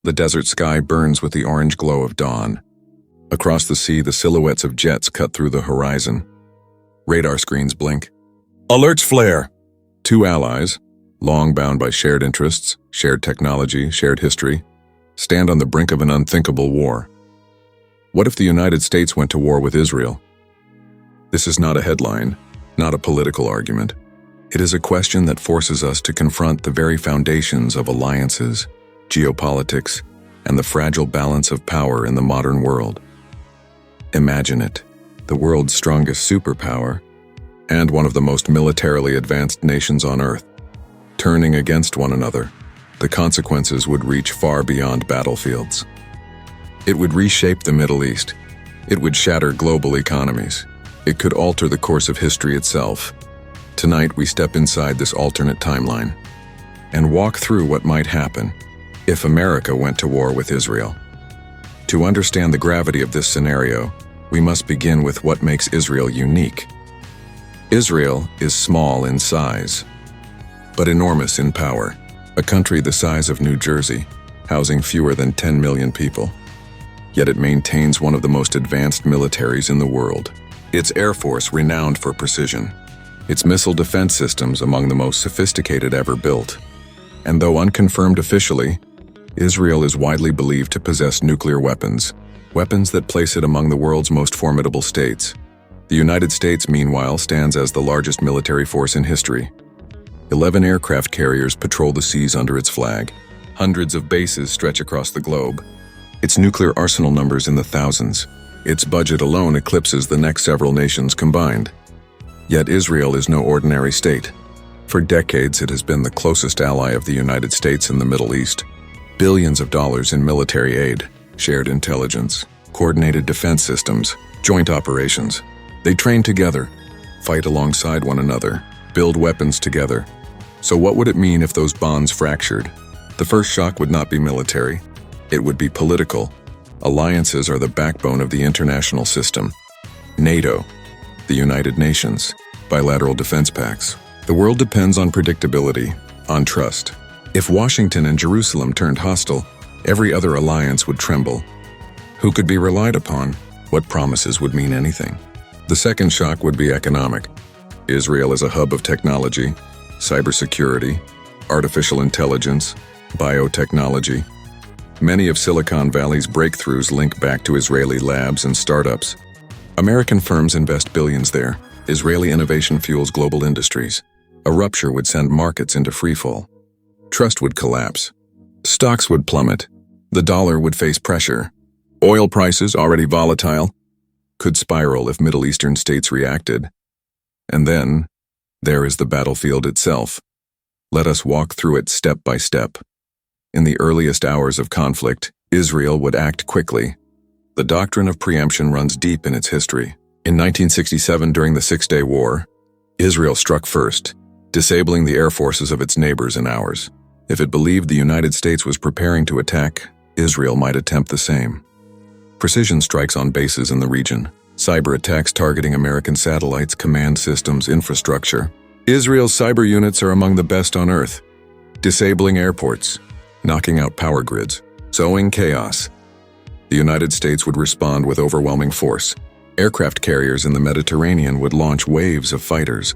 The desert sky burns with the orange glow of dawn. Across the sea, the silhouettes of jets cut through the horizon. Radar screens blink. Alerts flare. Two allies, long bound by shared interests, shared technology, shared history, stand on the brink of an unthinkable war. What if the United States went to war with Israel? This is not a headline, not a political argument. It is a question that forces us to confront the very foundations of alliances, geopolitics, and the fragile balance of power in the modern world. Imagine it, the world's strongest superpower, and one of the most militarily advanced nations on Earth, turning against one another. The consequences would reach far beyond battlefields. It would reshape the Middle East. It would shatter global economies. It could alter the course of history itself. Tonight, we step inside this alternate timeline and walk through what might happen if America went to war with Israel. To understand the gravity of this scenario, we must begin with what makes Israel unique. Israel is small in size, but enormous in power. A country the size of New Jersey, housing fewer than 10 million people. Yet it maintains one of the most advanced militaries in the world. Its air force renowned for precision. Its missile defense systems among the most sophisticated ever built. And though unconfirmed officially, Israel is widely believed to possess nuclear weapons, weapons that place it among the world's most formidable states. The United States, meanwhile, stands as the largest military force in history. 11 aircraft carriers patrol the seas under its flag. Hundreds of bases stretch across the globe. Its nuclear arsenal numbers in the thousands. Its budget alone eclipses the next several nations combined. Yet Israel is no ordinary state. For decades, it has been the closest ally of the United States in the Middle East. Billions of dollars in military aid, shared intelligence, coordinated defense systems, joint operations. They train together, fight alongside one another, build weapons together. So what would it mean if those bonds fractured? The first shock would not be military. It would be political. Alliances are the backbone of the international system. NATO, the United Nations, bilateral defense pacts. The world depends on predictability, on trust. If Washington and Jerusalem turned hostile, every other alliance would tremble. Who could be relied upon? What promises would mean anything? The second shock would be economic. Israel is a hub of technology, cybersecurity, artificial intelligence, biotechnology. Many of Silicon Valley's breakthroughs link back to Israeli labs and startups. American firms invest billions there. Israeli innovation fuels global industries. A rupture would send markets into freefall. Trust would collapse. Stocks would plummet. The dollar would face pressure. Oil prices, already volatile, could spiral if Middle Eastern states reacted. And then, there is the battlefield itself. Let us walk through it step by step. In the earliest hours of conflict, Israel would act quickly. The doctrine of preemption runs deep in its history. In 1967, during the Six-Day War, Israel struck first, disabling the air forces of its neighbors and ours. If it believed the United States was preparing to attack, Israel might attempt the same. Precision strikes on bases in the region, cyber attacks targeting American satellites, command systems, infrastructure. Israel's cyber units are among the best on Earth, disabling airports, knocking out power grids, sowing chaos. The United States would respond with overwhelming force. Aircraft carriers in the Mediterranean would launch waves of fighters.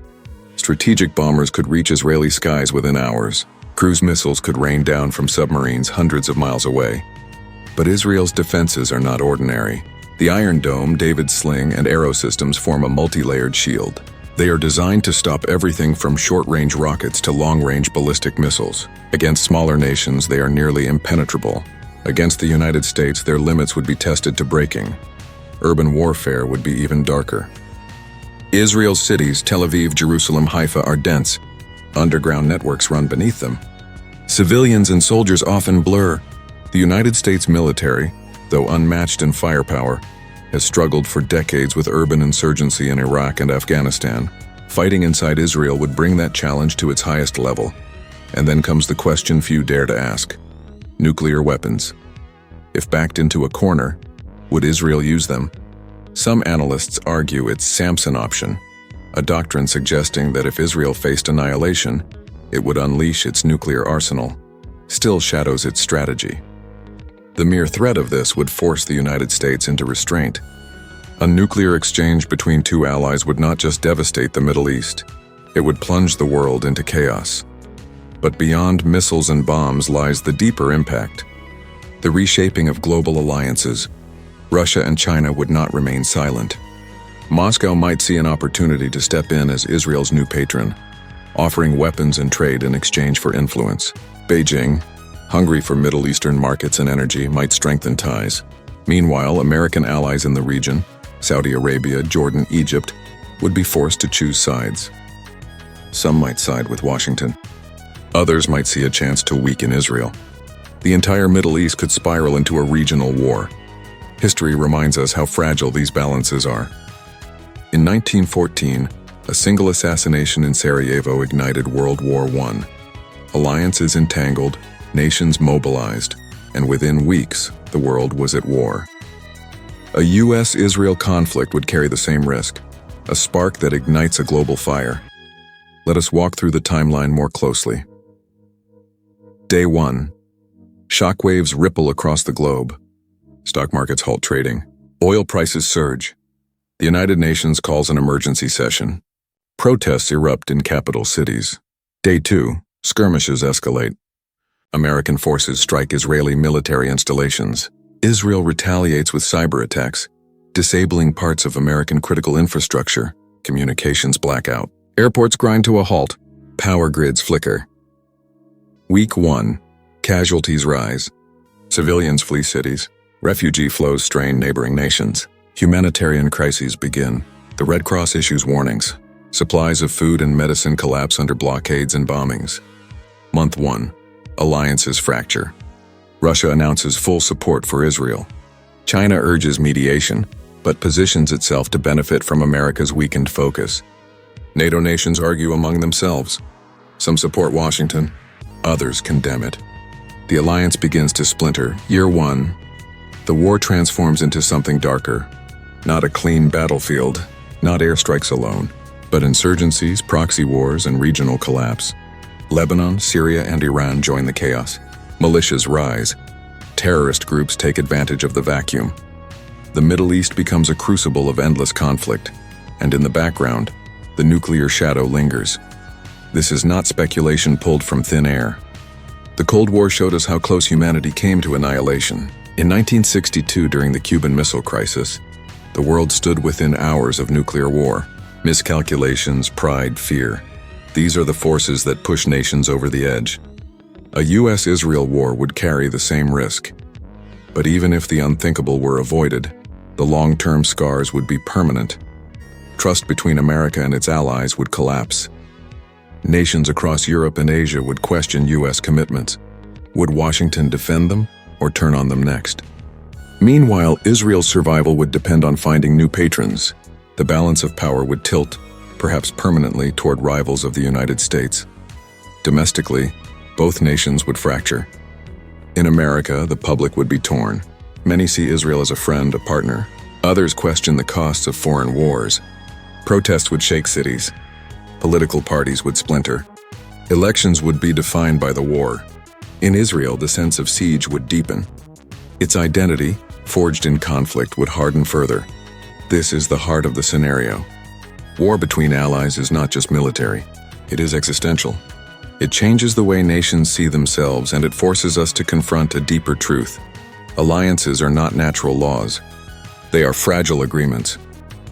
Strategic bombers could reach Israeli skies within hours. Cruise missiles could rain down from submarines hundreds of miles away. But Israel's defenses are not ordinary. The Iron Dome, David's Sling, and Arrow systems form a multi-layered shield. They are designed to stop everything from short-range rockets to long-range ballistic missiles. Against smaller nations, they are nearly impenetrable. Against the United States, their limits would be tested to breaking. Urban warfare would be even darker. Israel's cities, Tel Aviv, Jerusalem, Haifa, are dense. Underground networks run beneath them. Civilians and soldiers often blur. The United States military, though unmatched in firepower, has struggled for decades with urban insurgency in Iraq and Afghanistan. Fighting inside Israel would bring that challenge to its highest level. And then comes the question few dare to ask. Nuclear weapons. If backed into a corner, would Israel use them? Some analysts argue it's Samson option, a doctrine suggesting that if Israel faced annihilation, it would unleash its nuclear arsenal. Still shadows its strategy. The mere threat of this would force the United States into restraint. A nuclear exchange between two allies would not just devastate the Middle East, it would plunge the world into chaos. But beyond missiles and bombs lies the deeper impact. The reshaping of global alliances. Russia and China would not remain silent. Moscow might see an opportunity to step in as Israel's new patron, offering weapons and trade in exchange for influence. Beijing, hungry for Middle Eastern markets and energy, might strengthen ties. Meanwhile, American allies in the region, Saudi Arabia, Jordan, Egypt, would be forced to choose sides. Some might side with Washington. Others might see a chance to weaken Israel. The entire Middle East could spiral into a regional war. History reminds us how fragile these balances are. In 1914, a single assassination in Sarajevo ignited World War I. Alliances entangled, nations mobilized, and within weeks, the world was at war. A US-Israel conflict would carry the same risk, a spark that ignites a global fire. Let us walk through the timeline more closely. Day 1. Shockwaves ripple across the globe. Stock markets halt trading. Oil prices surge. The United Nations calls an emergency session. Protests erupt in capital cities. Day 2. Skirmishes escalate. American forces strike Israeli military installations. Israel retaliates with cyber attacks, disabling parts of American critical infrastructure. Communications blackout. Airports grind to a halt. Power grids flicker. Week 1. Casualties rise. Civilians flee cities. Refugee flows strain neighboring nations. Humanitarian crises begin. The Red Cross issues warnings. Supplies of food and medicine collapse under blockades and bombings. Month 1. Alliances fracture. Russia announces full support for Israel. China urges mediation, but positions itself to benefit from America's weakened focus. NATO nations argue among themselves. Some support Washington, others condemn it. The alliance begins to splinter. Year 1. The war transforms into something darker. Not a clean battlefield, not airstrikes alone, but insurgencies, proxy wars, and regional collapse. Lebanon, Syria, and Iran join the chaos. Militias rise. Terrorist groups take advantage of the vacuum. The Middle East becomes a crucible of endless conflict, and in the background, the nuclear shadow lingers. This is not speculation pulled from thin air. The Cold War showed us how close humanity came to annihilation. In 1962, during the Cuban Missile Crisis, the world stood within hours of nuclear war. Miscalculations, pride, fear. These are the forces that push nations over the edge. A US-Israel war would carry the same risk. But even if the unthinkable were avoided, the long-term scars would be permanent. Trust between America and its allies would collapse. Nations across Europe and Asia would question US commitments. Would Washington defend them or turn on them next? Meanwhile, Israel's survival would depend on finding new patrons. The balance of power would tilt, perhaps permanently, toward rivals of the United States. Domestically, both nations would fracture. In America, the public would be torn. Many see Israel as a friend, a partner. Others question the costs of foreign wars. Protests would shake cities. Political parties would splinter. Elections would be defined by the war. In Israel, the sense of siege would deepen. Its identity, forged in conflict, would harden further. This is the heart of the scenario. War between allies is not just military. It is existential. It changes the way nations see themselves, and it forces us to confront a deeper truth. Alliances are not natural laws. They are fragile agreements,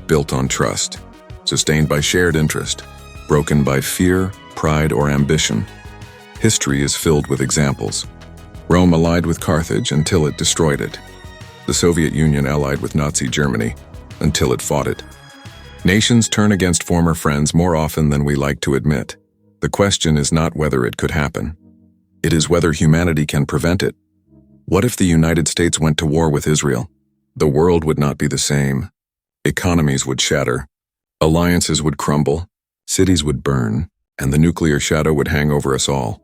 built on trust, sustained by shared interest, broken by fear, pride, or ambition. History is filled with examples. Rome allied with Carthage until it destroyed it. The Soviet Union allied with Nazi Germany until it fought it. Nations turn against former friends more often than we like to admit. The question is not whether it could happen. It is whether humanity can prevent it. What if the United States went to war with Israel? The world would not be the same. Economies would shatter. Alliances would crumble. Cities would burn, and the nuclear shadow would hang over us all.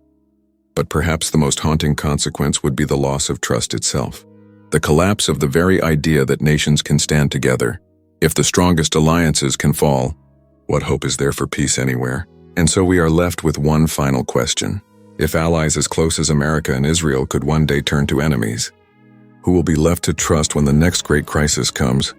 But perhaps the most haunting consequence would be the loss of trust itself. The collapse of the very idea that nations can stand together. If the strongest alliances can fall, what hope is there for peace anywhere? And so we are left with one final question. If allies as close as America and Israel could one day turn to enemies, Who will be left to trust when the next great crisis comes?